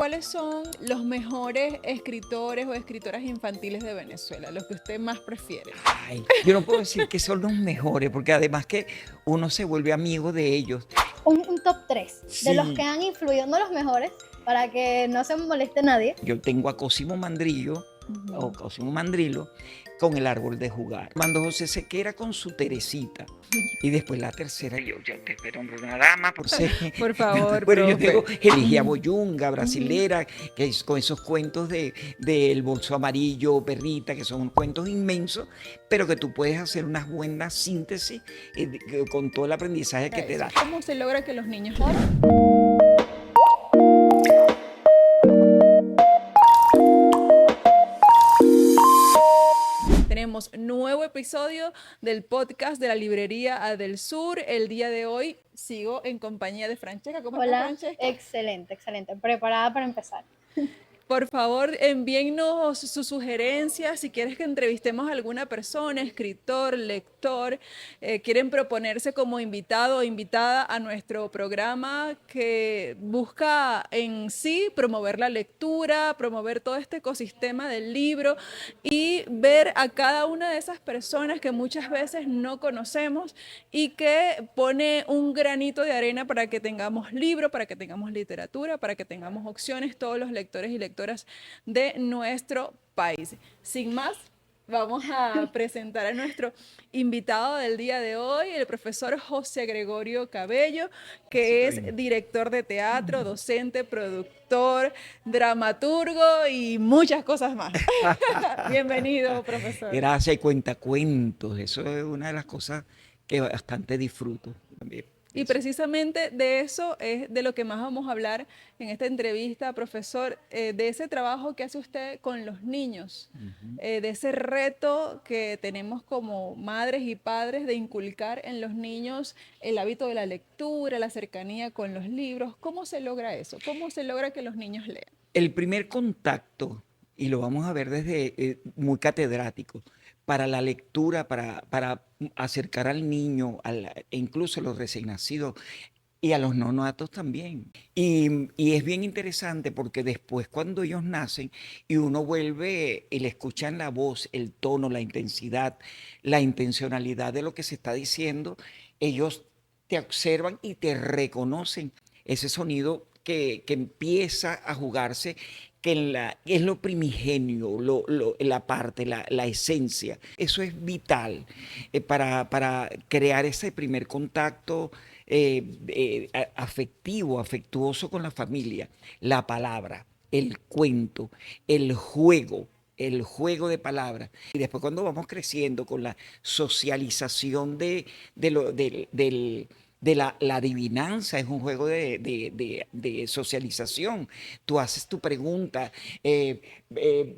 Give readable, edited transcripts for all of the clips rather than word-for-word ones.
¿Cuáles son los mejores escritores o escritoras infantiles de Venezuela? Los que usted más prefiere. Ay, yo no puedo decir que son los mejores, porque además que uno se vuelve amigo de ellos. Un top 3 de los que Sí, han influido, no los mejores, para que no se moleste nadie. yo tengo a Cosimo Mandrillo, o Ujú. Cosimo Mandrilo, con El árbol de jugar. Mando José Sequera con su Teresita. Y después la tercera, yo te espero una dama, por ser. Por favor, Bueno, yo tengo profe. Eligia Ujú, Boyunga, ujú. brasilera, que es con esos cuentos de El bolso amarillo, Perrita, que son cuentos inmensos, pero que tú puedes hacer unas buenas síntesis con todo el aprendizaje que te Eso. da. ¿Cómo se logra que los niños lean? Tenemos nuevo episodio del podcast de la librería del Sur. El día de hoy sigo en compañía de Francesca. ¿Cómo estás, Hola, Francesca? excelente, excelente. Preparada para empezar. Por favor, envíennos sus sugerencias. Si quieres que entrevistemos a alguna persona, escritor, lector, quieren proponerse como invitado o invitada a nuestro programa que busca en sí promover la lectura, promover todo este ecosistema del libro y ver a cada una de esas personas que muchas veces no conocemos y que pone un granito de arena para que tengamos libro, para que tengamos literatura, para que tengamos opciones, todos los lectores y lectoras de nuestro país. Sin más, vamos a presentar a nuestro invitado del día de hoy, el profesor José Gregorio Cabello, Así que es mismo. director de teatro, docente, productor, dramaturgo y muchas cosas más. Bienvenido, profesor. Gracias y cuentacuentos. Eso es una de las cosas que bastante disfruto también. Y precisamente de eso es de lo que más vamos a hablar en esta entrevista, profesor, de ese trabajo que hace usted con los niños, Ujú. de ese reto que tenemos como madres y padres de inculcar en los niños el hábito de la lectura, la cercanía con los libros. ¿Cómo se logra eso? ¿Cómo se logra que los niños lean? El primer contacto, y lo vamos a ver desde muy catedrático, para la lectura, para acercar al niño, e incluso a los recién nacidos y a los nonatos también. Y es bien interesante porque después cuando ellos nacen y uno vuelve y le escuchan la voz, el tono, la intensidad, la intencionalidad de lo que se está diciendo, ellos te observan y te reconocen ese sonido que empieza a jugarse, es lo primigenio, la parte, la esencia. Eso es vital para crear ese primer contacto afectivo, afectuoso con la familia. La palabra, el cuento, el juego. El juego de palabras. Y después cuando vamos creciendo con la socialización de lo, del, la adivinanza, es un juego de socialización. Tú haces tu pregunta eh,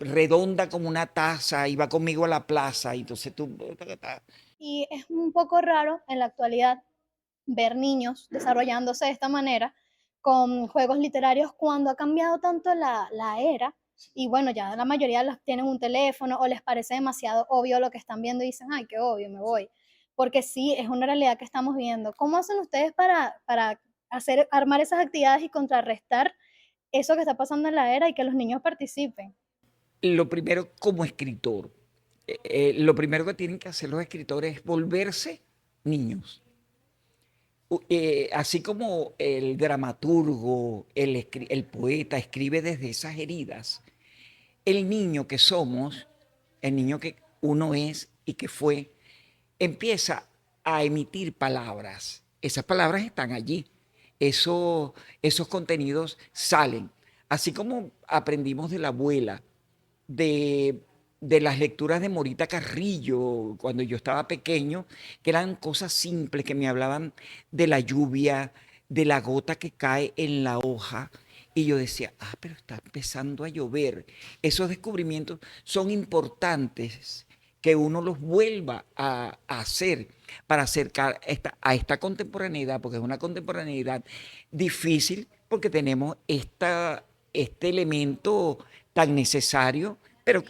redonda como una taza y va conmigo a la plaza. Y entonces tú. Y es un poco raro en la actualidad ver niños desarrollándose de esta manera con juegos literarios cuando ha cambiado tanto la era y bueno, ya la mayoría los tienen un teléfono o les parece demasiado obvio lo que están viendo y dicen, ay, qué obvio, me voy. Porque sí, es una realidad que estamos viendo. ¿Cómo hacen ustedes para armar esas actividades y contrarrestar eso que está pasando en la era y que los niños participen? Lo primero como escritor, lo primero que tienen que hacer los escritores es volverse niños. Así como el dramaturgo, el poeta escribe desde esas heridas, el niño que somos, el niño que uno es y que fue, empieza a emitir palabras. Esas palabras están allí. Esos contenidos salen. Así como aprendimos de la abuela, de, de las lecturas de Morita Carrillo cuando yo estaba pequeño, que eran cosas simples que me hablaban de la lluvia, de la gota que cae en la hoja. Y yo decía, pero está empezando a llover. Esos descubrimientos son importantes que uno los vuelva a hacer para acercar a esta contemporaneidad, porque es una contemporaneidad difícil, porque tenemos este elemento tan necesario, pero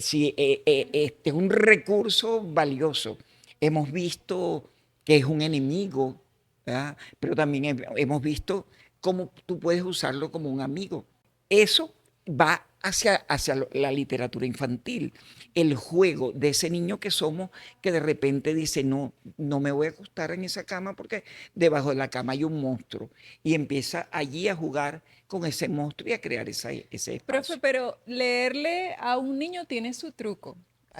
sí, este es un recurso valioso. Hemos visto que es un enemigo, ¿verdad? Pero también hemos visto cómo tú puedes usarlo como un amigo. Eso va hacia la literatura infantil, el juego de ese niño que somos, que de repente dice, no, no me voy a acostar en esa cama porque debajo de la cama hay un monstruo, y empieza allí a jugar con ese monstruo y a crear ese Profe, espacio. pero leerle a un niño tiene su truco.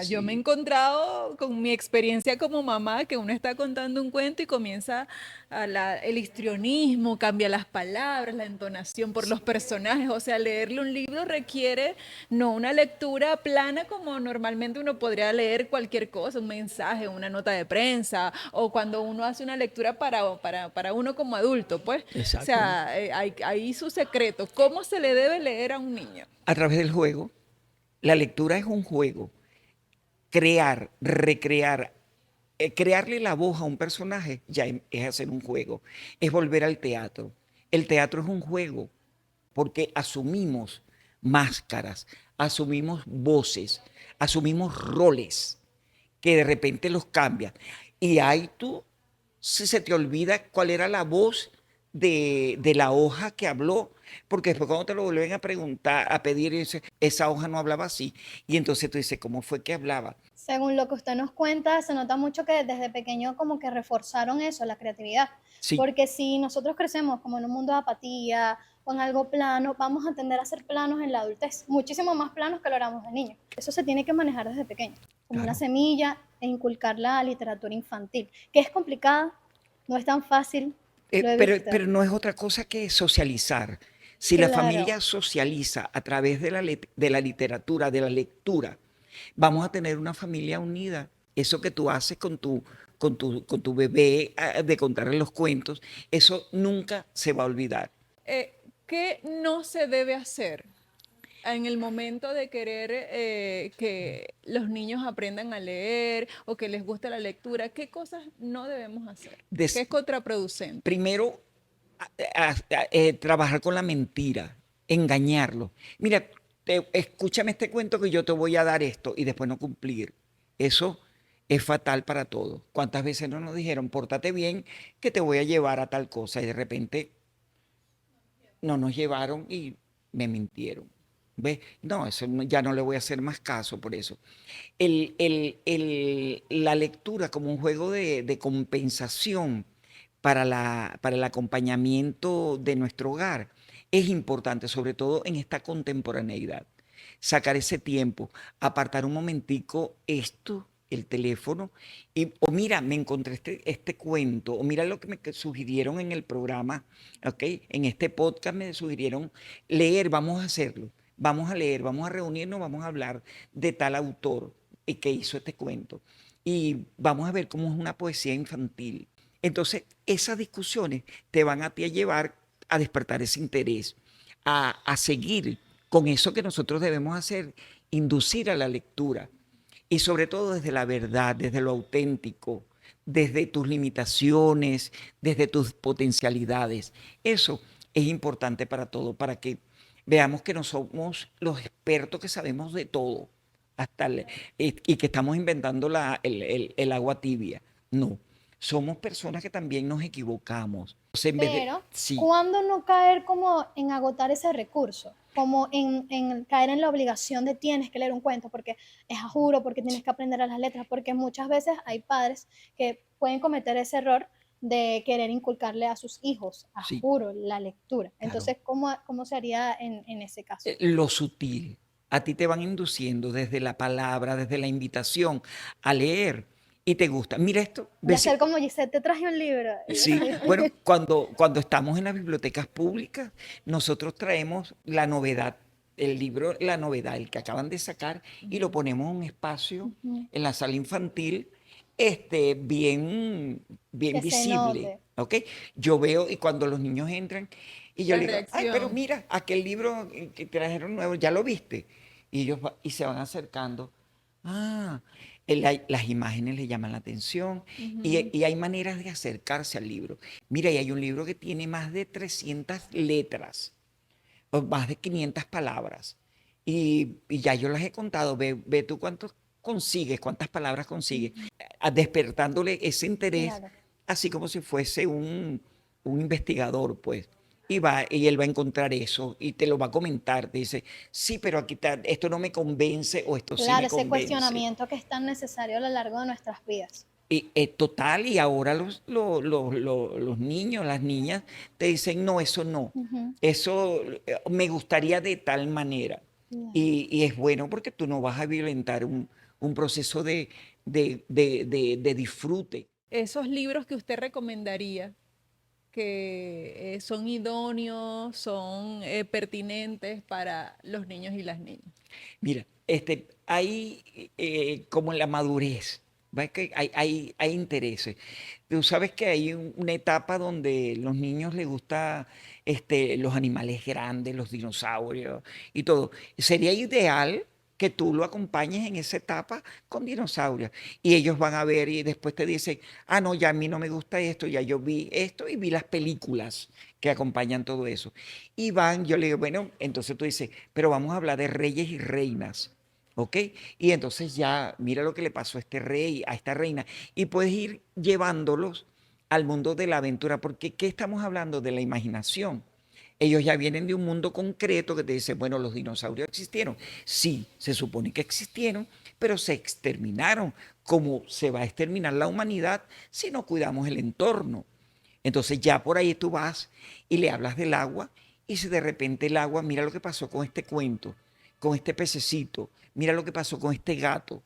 Yo me he Sí, encontrado con mi experiencia como mamá, que uno está contando un cuento y comienza el histrionismo, cambia las palabras, la entonación por los personajes. O sea, leerle un libro requiere no una lectura plana como normalmente uno podría leer cualquier cosa, un mensaje, una nota de prensa, o cuando uno hace una lectura para uno como adulto, pues. O exacto. sea, hay su secreto. ¿Cómo se le debe leer a un niño? A través del juego, la lectura es un juego. Crear, recrear, crearle la voz a un personaje ya es hacer un juego, es volver al teatro. El teatro es un juego porque asumimos máscaras, asumimos voces, asumimos roles que de repente los cambian. Y ahí tú se te olvida cuál era la voz de la hoja que habló, porque después cuando te lo vuelven a preguntar, a pedir, esa hoja no hablaba así. Y entonces tú dices, ¿cómo fue que hablaba? Según lo que usted nos cuenta, se nota mucho que desde pequeño como que reforzaron eso, la creatividad. Sí, Porque si nosotros crecemos como en un mundo de apatía o en algo plano, vamos a tender a ser planos en la adultez, muchísimo más planos que lo éramos de niños. Eso se tiene que manejar desde pequeño, como una claro. semilla e inculcar la literatura infantil, que es complicada, no es tan fácil, lo he visto. Pero no es otra cosa que socializar. Si la Claro, familia socializa a través de la literatura, de la lectura, vamos a tener una familia unida. Eso que tú haces con tu bebé, de contarle los cuentos, eso nunca se va a olvidar. ¿Qué no se debe hacer en el momento de querer que los niños aprendan a leer o que les guste la lectura? ¿Qué cosas no debemos hacer? ¿Qué Des- es contraproducente? Primero, trabajar con la mentira, engañarlo. Mira, escúchame este cuento que yo te voy a dar esto y después no cumplir. Eso es fatal para todos. ¿Cuántas veces no nos dijeron, pórtate bien, que te voy a llevar a tal cosa? Y de repente no nos llevaron y me mintieron. ¿Ves? No, ya no le voy a hacer más caso por eso. La lectura como un juego de compensación para el acompañamiento de nuestro hogar es importante, sobre todo en esta contemporaneidad. Sacar ese tiempo, apartar un momentico esto, el teléfono, o mira, me encontré este cuento, o mira lo que me sugirieron en el programa, ¿ok? En este podcast me sugirieron leer, vamos a hacerlo, vamos a leer, vamos a reunirnos, vamos a hablar de tal autor que hizo este cuento. Y vamos a ver cómo es una poesía infantil. Entonces, esas discusiones te van a ti a llevar a despertar ese interés, a seguir con eso que nosotros debemos hacer, inducir a la lectura. Y sobre todo desde la verdad, desde lo auténtico, desde tus limitaciones, desde tus potencialidades. Eso es importante para todo, para que veamos que no somos los expertos que sabemos de todo, y que estamos inventando el agua tibia. No, somos personas que también nos equivocamos. Entonces, en vez de, pero sí, ¿cuándo no caer como en agotar ese recurso? Como en caer en la obligación de tienes que leer un cuento porque es a juro, porque tienes que aprender a las letras, porque muchas veces hay padres que pueden cometer ese error de querer inculcarle a sus hijos, a sí, juro, la lectura. claro. Entonces, ¿cómo se haría en ese caso? Lo sutil. A ti te van induciendo desde la palabra, desde la invitación a leer y te gusta. Mira esto, De ves. hacer como Giselle, te traje un libro. Y Sí, bueno, cuando estamos en las bibliotecas públicas, nosotros traemos la novedad, el libro, la novedad, el que acaban de sacar, y lo ponemos en un espacio Ujú. en la sala infantil, bien Que se visible, note. ¿ok? Yo veo, y cuando los niños entran, y yo La le digo, ay, pero reacción. mira, aquel libro que trajeron nuevo, ¿ya lo viste? Y ellos y se van acercando. Ah, las imágenes le llaman la atención, Ujú. y hay maneras de acercarse al libro. Mira, y hay un libro que tiene más de 300 letras, o más de 500 palabras. Y ya yo las he contado. Ve tú cuántos consigues, cuántas palabras consigues, despertándole ese interés, Claro. así como si fuese un investigador, pues. y él va a encontrar eso y te lo va a comentar. Te dice, sí, pero aquí esto no me convence o esto sí Claro, me ese convence. cuestionamiento que es tan necesario a lo largo de nuestras vidas. Y, total, y ahora los niños, las niñas te dicen, no, eso no, Ujú. eso me gustaría de tal manera. Claro. Y es bueno porque tú no vas a violentar un proceso de disfrute. Esos libros que usted recomendaría, que son idóneos, son pertinentes para los niños y las niñas. Mira, hay como en la madurez, ¿ves? Que hay intereses. Tú sabes que hay una etapa donde los niños les gusta los animales grandes, los dinosaurios y todo. Sería ideal que tú lo acompañes en esa etapa con dinosaurios. Y ellos van a ver y después te dicen, ah, no, ya a mí no me gusta esto, ya yo vi esto y vi las películas que acompañan todo eso. Y van, yo le digo, bueno, entonces tú dices, pero vamos a hablar de reyes y reinas, ¿ok? Y entonces ya, mira lo que le pasó a este rey, a esta reina, y puedes ir llevándolos al mundo de la aventura, porque ¿qué estamos hablando? De la imaginación. Ellos ya vienen de un mundo concreto que te dice, bueno, los dinosaurios existieron. Sí, se supone que existieron, pero se exterminaron, como se va a exterminar la humanidad si no cuidamos el entorno. Entonces ya por ahí tú vas y le hablas del agua y si de repente el agua, mira lo que pasó con este cuento, con este pececito, mira lo que pasó con este gato,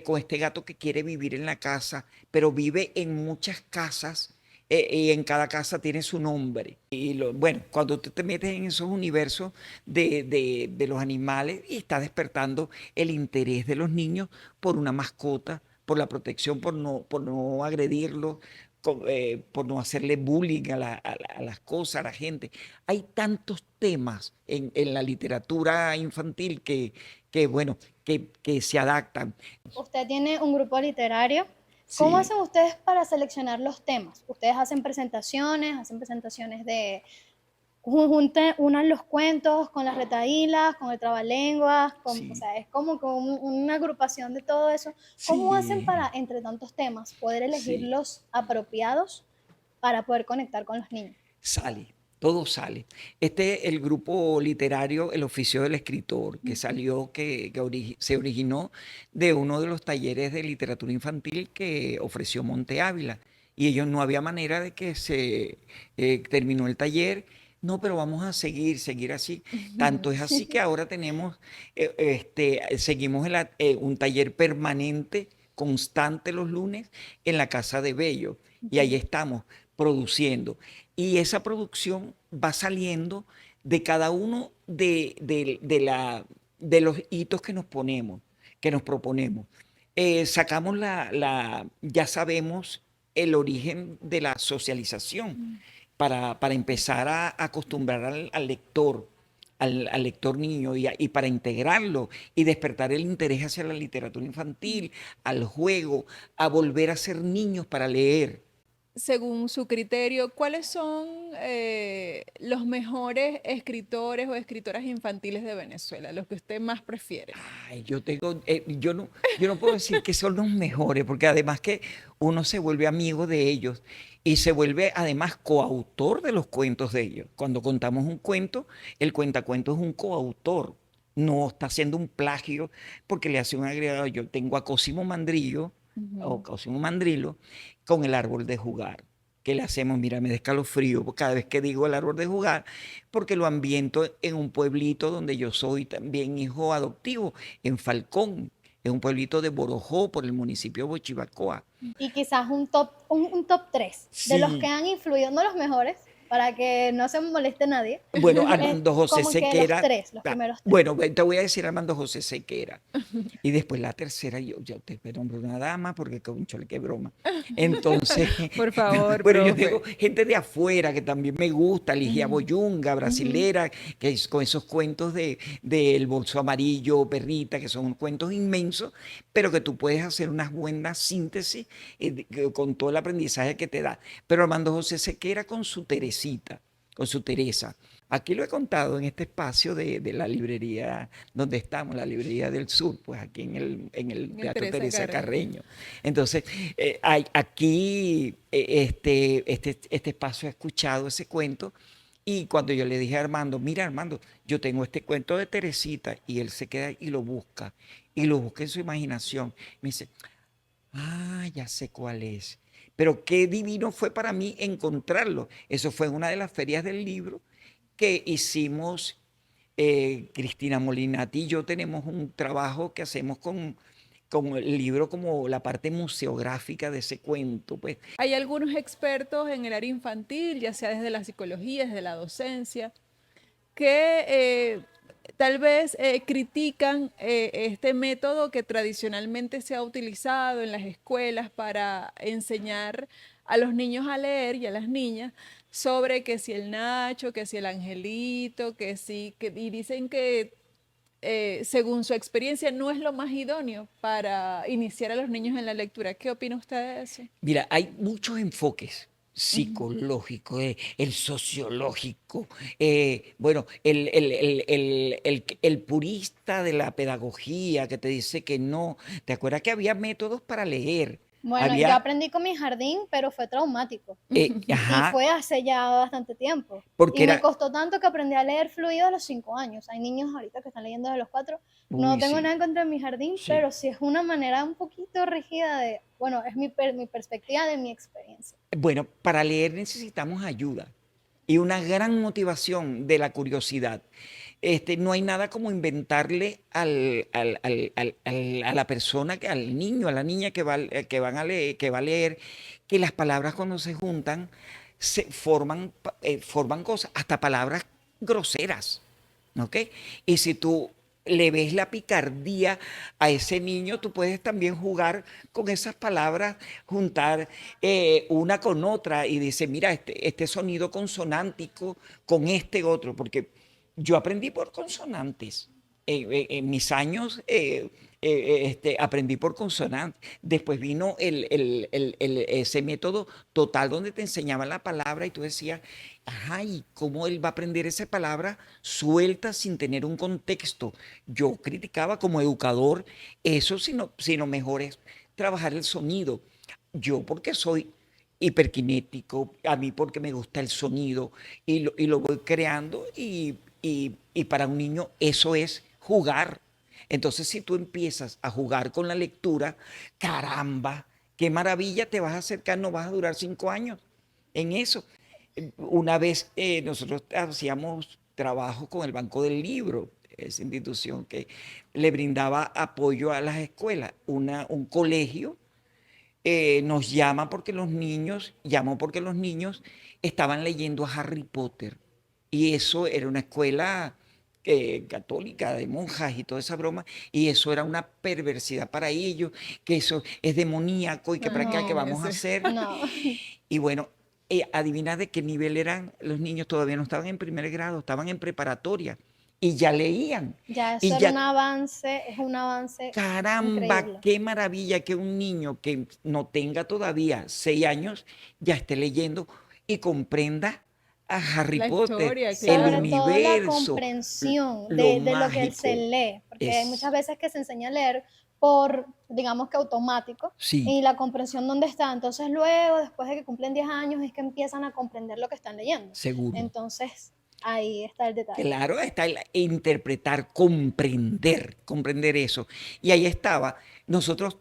con este gato que quiere vivir en la casa, pero vive en muchas casas y en cada casa tiene su nombre. Y bueno, cuando tú te metes en esos universos de los animales y está despertando el interés de los niños por una mascota, por la protección, por no agredirlos, por no hacerle bullying a las cosas, a la gente. Hay tantos temas en la literatura infantil bueno, que se adaptan. Usted tiene un grupo literario. ¿Cómo Sí, hacen ustedes para seleccionar los temas? ¿Ustedes hacen presentaciones de unan los cuentos con las retahílas, con el trabalenguas, o sí, sea, es como una agrupación de todo eso? ¿Cómo hacen sí, para, entre tantos temas, poder elegir sí. los apropiados para poder conectar con los niños? Sale, todo sale. El grupo literario, El Oficio del Escritor, que salió, se originó de uno de los talleres de literatura infantil que ofreció Monte Ávila. Y ellos no había manera de que se terminó el taller. No, pero vamos a seguir así. Tanto es así que ahora tenemos, seguimos un taller permanente, constante los lunes, en la Casa de Bello. Y ahí estamos produciendo. Y esa producción va saliendo de cada uno de los hitos que nos ponemos, que nos proponemos. Sacamos ya sabemos el origen de la socialización para empezar a acostumbrar al lector, al lector niño y para integrarlo y despertar el interés hacia la literatura infantil, al juego, a volver a ser niños para leer. Según su criterio, ¿cuáles son los mejores escritores o escritoras infantiles de Venezuela, los que usted más prefiere? Ay, yo no puedo decir que son los mejores, porque además que uno se vuelve amigo de ellos y se vuelve además coautor de los cuentos de ellos. Cuando contamos un cuento, el cuentacuentos es un coautor, no está haciendo un plagio porque le hace un agregado. Yo tengo a Cosimo Mandrillo o Ujú. Cosimo Mandrillo con El árbol de jugar. ¿Qué le hacemos? Mira, me da escalofrío cada vez que digo El árbol de jugar, porque lo ambiento en un pueblito donde yo soy también hijo adoptivo, en Falcón, es un pueblito de Borojó, por el municipio de Bochivacoa. Y quizás un top 3 de los que Sí, han influido, no los mejores, para que no se moleste nadie, bueno, Armando José como que los Sequera, tres, los primeros tres. bueno, te voy a decir Armando José Sequera. Y después la tercera, yo te nombro una dama porque, conchole, qué broma. Entonces, Por favor, pero yo tengo profe. gente de afuera que también me gusta, Ligia Ujú, Boyunga, ujú. brasilera, con esos cuentos de El bolso amarillo, Perrita, que son cuentos inmensos, pero que tú puedes hacer unas buenas síntesis con todo el aprendizaje que te da. Pero Armando José Sequera con su Teresita, con su Teresa. Aquí lo he contado en este espacio de la librería donde estamos, la librería del sur, pues aquí en el En el Teatro Teresa Teresa Carreño. Carreño. Entonces, aquí este espacio ha escuchado ese cuento Y cuando yo le dije a Armando, mira Armando, yo tengo este cuento de Teresita, y él se queda y lo busca en su imaginación. Me dice, ah, ya sé cuál es. Pero qué divino fue para mí encontrarlo. Eso fue en una de las ferias del libro que hicimos. Cristina Molinati y yo tenemos un trabajo que hacemos con el libro, como la parte museográfica de ese cuento, pues. Hay algunos expertos en el área infantil, ya sea desde la psicología, desde la docencia, que tal vez critican este método que tradicionalmente se ha utilizado en las escuelas para enseñar a los niños a leer y a las niñas sobre que si el Nacho, que si el Angelito, que sí, y dicen que según su experiencia no es lo más idóneo para iniciar a los niños en la lectura. ¿Qué opina usted de eso? Mira, hay muchos enfoques Ujú. psicológico, el sociológico, bueno, el purista de la pedagogía que te dice que no. ¿Te acuerdas que había métodos para leer? Bueno, yo Había, aprendí con mi jardín, pero fue traumático. Y ajá, fue hace ya bastante tiempo. porque Y me era, costó tanto que aprendí a leer fluido a los 5 años. Hay niños ahorita que están leyendo de los 4. No uy, tengo sí, nada en contra de mi jardín, sí. pero sí es una manera un poquito rígida de, bueno, es mi perspectiva de mi experiencia. Bueno, para leer necesitamos ayuda y una gran motivación de la curiosidad. No hay nada como inventarle a la persona, al niño, a la niña que va a leer, que las palabras cuando se juntan forman cosas, hasta palabras groseras, ¿ok? Y si tú le ves la picardía a ese niño, tú puedes también jugar con esas palabras, juntar una con otra y dice, mira, este sonido consonántico con este otro, porque yo aprendí por consonantes. En mis años aprendí por consonantes. Después vino ese método total donde te enseñaban la palabra y tú decías, ajá, ¿y cómo él va a aprender esa palabra suelta sin tener un contexto? Yo criticaba como educador eso, sino mejor es trabajar el sonido. Yo porque soy hiperkinético, a mí porque me gusta el sonido y lo voy creando y para un niño eso es jugar. Entonces, si tú empiezas a jugar con la lectura, caramba, qué maravilla, te vas a acercar, no vas a durar 5 años en eso. Una vez nosotros hacíamos trabajo con el Banco del Libro, esa institución que le brindaba apoyo a las escuelas, un colegio llamó porque los niños estaban leyendo a Harry Potter. Y eso era una escuela católica de monjas y toda esa broma, y eso era una perversidad para ellos, que eso es demoníaco y que para qué que vamos a Imagínese. hacer. No, Y bueno, adivina de qué nivel eran los niños, todavía no estaban en primer grado, estaban en preparatoria y ya leían. ya eso Y era ya un avance, es un avance caramba, increíble. qué maravilla que un niño que no tenga todavía 6 años ya esté leyendo y comprenda a Harry La Potter, historia, el Sobre claro. todo la universo, comprensión lo de lo que él se mágico. lee, porque hay muchas Es, veces que se enseña a leer por, digamos que automático, sí, y la comprensión dónde está. Entonces luego, después de que cumplen 10 años, es que empiezan a comprender lo que están leyendo. seguro. Entonces, ahí está el detalle. Claro, está el interpretar, comprender eso. Y ahí estaba. Nosotros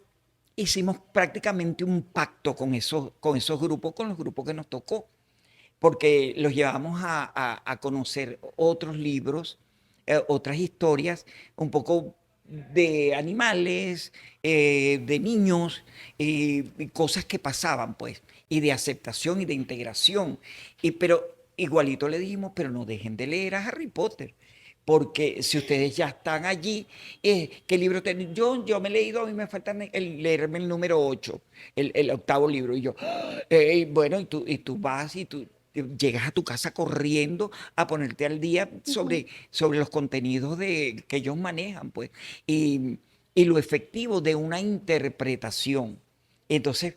hicimos prácticamente un pacto con esos grupos, con los grupos que nos tocó, porque los llevamos a conocer otros libros, otras historias, un poco de animales, de niños, y cosas que pasaban, pues, y de aceptación y de integración. Pero igualito le dijimos, pero no dejen de leer a Harry Potter. Porque si ustedes ya están allí, ¿qué libro tienen? Yo me he leído, a mí me falta leerme el número 8, el octavo libro. Y yo, bueno, y tú vas y tú llegas a tu casa corriendo a ponerte al día Ujú. sobre los contenidos que ellos manejan, pues, y lo efectivo de una interpretación. Entonces,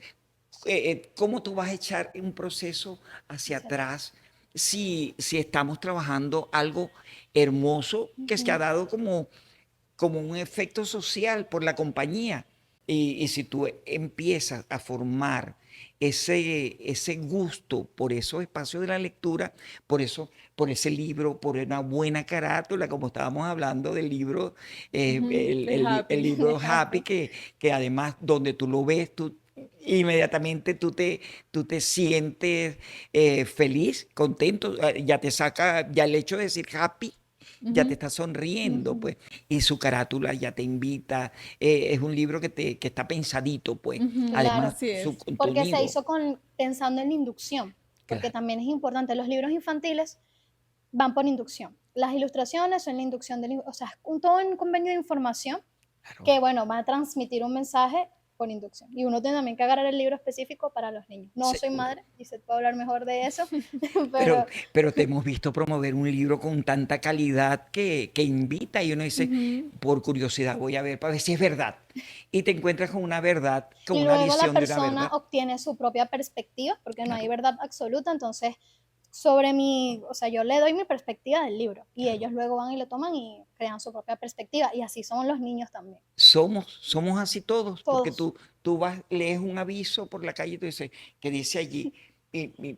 ¿cómo tú vas a echar un proceso hacia Hacia atrás. atrás si estamos trabajando algo hermoso que se ha Ujú. dado como un efecto social por la compañía? Y si tú empiezas a formar ese gusto por esos espacios de la lectura, por ese libro, por una buena carátula, como estábamos hablando del libro, De el Happy. libro De Happy, Happy. que además donde tú lo ves, tú inmediatamente tú te sientes feliz, contento, ya te saca, ya el hecho de decir happy, ya te Ujú. está sonriendo, Ujú. pues, y su carátula ya te invita, es un libro que está pensadito, pues, Ujú, además Claro, así su es. porque se contenido, hizo pensando en la inducción, porque claro, también es importante, los libros infantiles van por inducción. Las ilustraciones son la inducción, o sea, es todo un convenio de información claro. que, bueno, va a transmitir un mensaje por inducción. Y uno tiene también que agarrar el libro específico para los niños. No soy Seguro. madre, y se puede hablar mejor de eso, Pero, pero pero te hemos visto promover un libro con tanta calidad que invita y uno dice, Ujú. por curiosidad voy a ver para ver si es verdad. Y te encuentras con una verdad, con y una luego la visión de una persona verdad. obtiene su propia perspectiva, porque no hay Claro, verdad absoluta, entonces sobre mi, o sea, yo le doy mi perspectiva del libro y claro. ellos luego van y lo toman y crean su propia perspectiva y así son los niños también, Somos así todos, porque todos. tú vas, lees un aviso por la calle y tú dices, que dice allí, y, eh,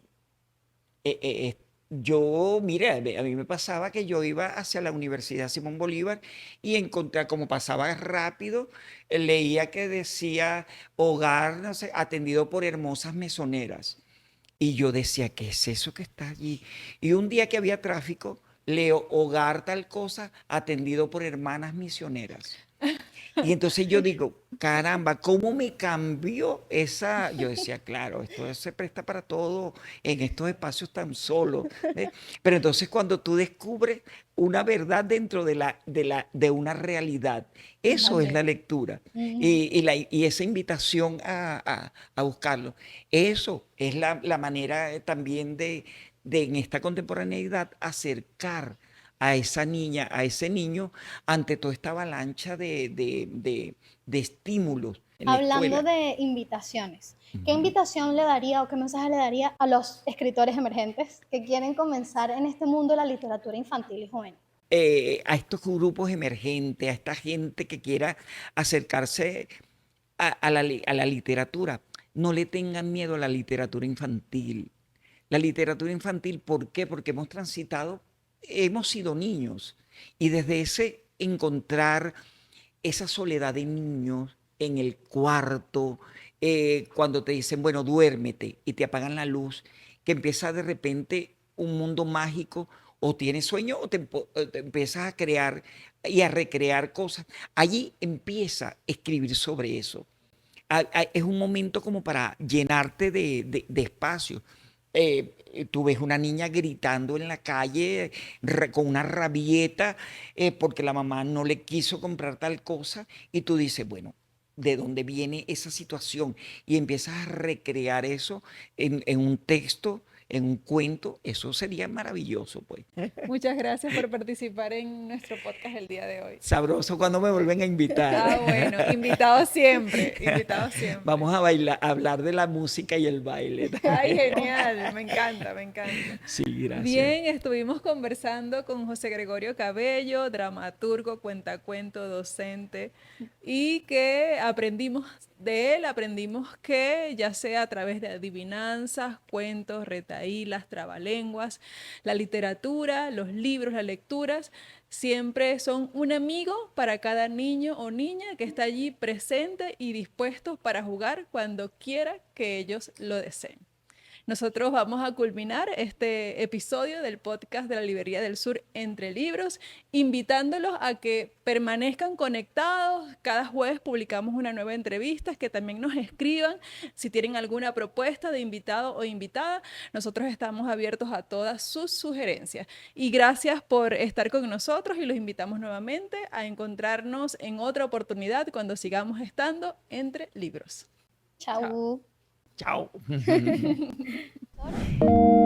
eh, eh, yo, mira, a mí me pasaba que yo iba hacia la Universidad Simón Bolívar y encontré, como pasaba rápido, leía que decía hogar, no sé, atendido por hermosas mesoneras. Y yo decía, ¿qué es eso que está allí? Y un día que había tráfico, leo hogar tal cosa, atendido por hermanas misioneras. Y entonces yo digo, caramba, ¿cómo me cambió esa? Yo decía, claro, esto se presta para todo en estos espacios tan solos. ¿Ves? Pero entonces cuando tú descubres una verdad dentro de una realidad, eso es la Totalmente. lectura. Mm. Y esa invitación a buscarlo, eso es la manera también de en esta contemporaneidad acercar a esa niña, a ese niño, ante toda esta avalancha de estímulos en la Hablando escuela. de invitaciones, ¿qué Ujú. invitación le daría o qué mensaje le daría a los escritores emergentes que quieren comenzar en este mundo de la literatura infantil y juvenil? A estos grupos emergentes, a esta gente que quiera acercarse a la literatura, no le tengan miedo a la literatura infantil. La literatura infantil, ¿por qué? Porque hemos transitado, hemos sido niños y desde ese encontrar esa soledad de niños en el cuarto, cuando te dicen, bueno, duérmete y te apagan la luz, que empieza de repente un mundo mágico, o tienes sueño o te empiezas a crear y a recrear cosas. Allí empieza a escribir sobre eso. Es un momento como para llenarte de espacio. Tú ves una niña gritando en la calle con una rabieta porque la mamá no le quiso comprar tal cosa y tú dices, bueno, ¿de dónde viene esa situación? Y empiezas a recrear eso en un texto, en un cuento. Eso sería maravilloso, pues. Muchas gracias por participar en nuestro podcast el día de hoy. Sabroso cuando me vuelven a Ah, bueno, invitar. invitado siempre, invitado siempre. Vamos a bailar, a hablar de la música y el baile Ay, también. genial, me encanta, me encanta. Sí, gracias. Bien, estuvimos conversando con José Gregorio Cabello, dramaturgo, cuentacuento, docente, y que aprendimos de él, aprendimos que ya sea a través de adivinanzas, cuentos, retahílas, trabalenguas, la literatura, los libros, las lecturas, siempre son un amigo para cada niño o niña que está allí presente y dispuesto para jugar cuando quiera que ellos lo deseen. Nosotros vamos a culminar este episodio del podcast de la Librería del Sur Entre Libros, invitándolos a que permanezcan conectados. Cada jueves publicamos una nueva entrevista, que también nos escriban si tienen alguna propuesta de invitado o invitada. Nosotros estamos abiertos a todas sus sugerencias. Y gracias por estar con nosotros y los invitamos nuevamente a encontrarnos en otra oportunidad cuando sigamos estando entre libros. Chao. Chau. Chao.